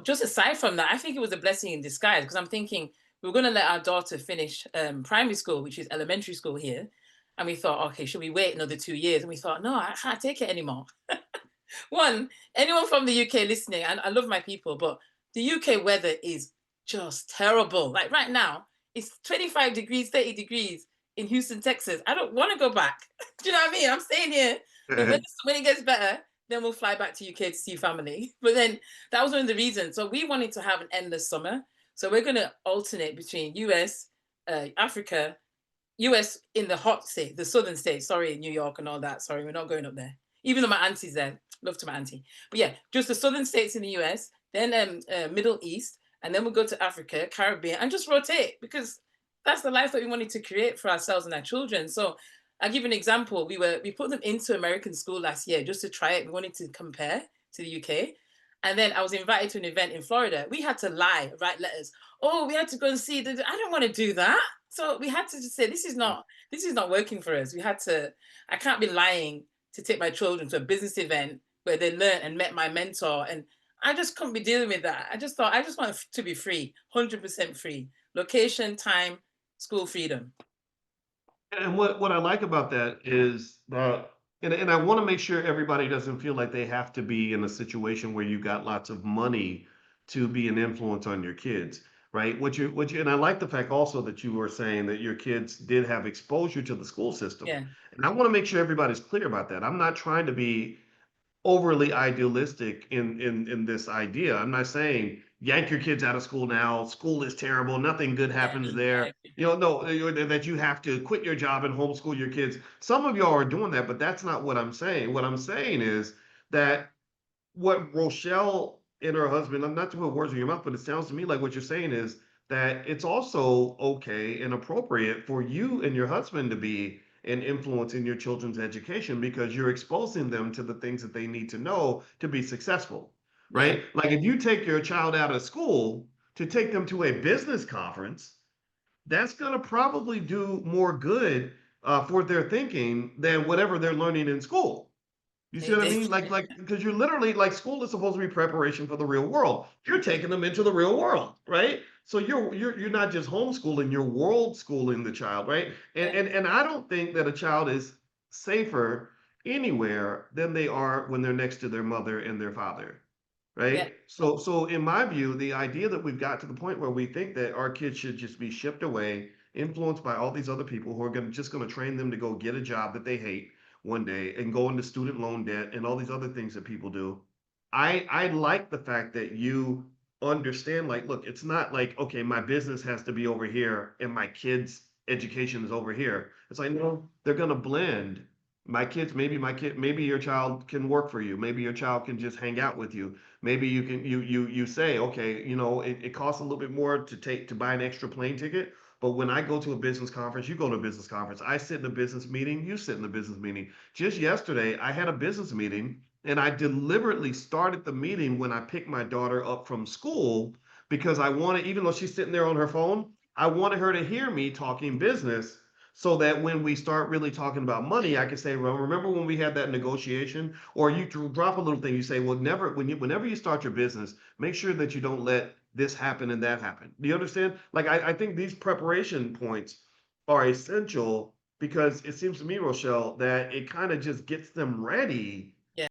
just aside from that, I think it was a blessing in disguise because I'm thinking we were going to let our daughter finish primary school, which is elementary school here. And we thought, okay, should we wait another 2 years? And we thought, no, I can't take it anymore. One, anyone from the UK listening, and I love my people, but the UK weather is just terrible. Like right now, it's 25 degrees, 30 degrees in Houston, Texas. I don't want to go back. Do you know what I mean? I'm staying here. Then when it gets better, then we'll fly back to UK to see family. But then that was one of the reasons. So we wanted to have an endless summer. So we're going to alternate between US, Africa, US in the hot state, the southern states. Sorry, New York and all that. Sorry, we're not going up there. Even though my auntie's there, love to my auntie. But yeah, just the southern states in the US, then Middle East, and then we'll go to Africa, Caribbean, and just rotate because that's the life that we wanted to create for ourselves and our children. So I'll give you an example. We put them into American school last year just to try it. We wanted to compare to the UK. And then I was invited to an event in Florida. We had to lie, write letters. Oh, we had to go and see. I don't want to do that. So we had to just say this is not working for us. We had to. I can't be lying to take my children to a business event where they learned and met my mentor, and I just couldn't be dealing with that. I just thought I just want to be free, 100% free, location, time, school freedom. And what I like about that is that, and I want to make sure everybody doesn't feel like they have to be in a situation where you got lots of money to be an influence on your kids, right? And I like the fact also that you were saying that your kids did have exposure to the school system. Yeah, And I want to make sure everybody's clear about that. I'm not trying to be overly idealistic in this idea. I'm not saying yank your kids out of school now. School is terrible. Nothing good yeah, happens I there. agree. No, that you have to quit your job and homeschool your kids. Some of y'all are doing that, but that's not what I'm saying. What I'm saying is that what Rochelle and her husband, I'm not to put words in your mouth, but it sounds to me like what you're saying is that it's also okay and appropriate for you and your husband to be an influence in your children's education because you're exposing them to the things that they need to know to be successful, Yeah, right? Like if you take your child out of school to take them to a business conference, that's going to probably do more good for their thinking than whatever they're learning in school. You see it what I did. mean? Like, because you're literally like school is supposed to be preparation for the real world. You're taking them into the real world, right? So you're not just homeschooling, you're world schooling the child, right? And Yeah, and I don't think that a child is safer anywhere than they are when they're next to their mother and their father, yeah, right? So in my view, the idea that we've got to the point where we think that our kids should just be shipped away, influenced by all these other people who are going to train them to go get a job that they hate one day and go into student loan debt and all these other things that people do. I like the fact that you understand, like, look, it's not like, okay, my business has to be over here and my kids' education is over here. It's like, no, they're gonna blend. Maybe your child can work for you. Maybe your child can just hang out with you. Maybe you say, okay, it costs a little bit more to buy an extra plane ticket. But when I go to a business conference, you go to a business conference. I sit in a business meeting, you sit in a business meeting. Just yesterday, I had a business meeting and I deliberately started the meeting when I picked my daughter up from school because I wanted, even though she's sitting there on her phone, I wanted her to hear me talking business so that when we start really talking about money, I can say, well, remember when we had that negotiation? Or you drop a little thing, you say, well, whenever you start your business, make sure that you don't let this happen and that happen. Do you understand? Like, I think these preparation points are essential because it seems to me, Rochelle, that it kind of just gets them ready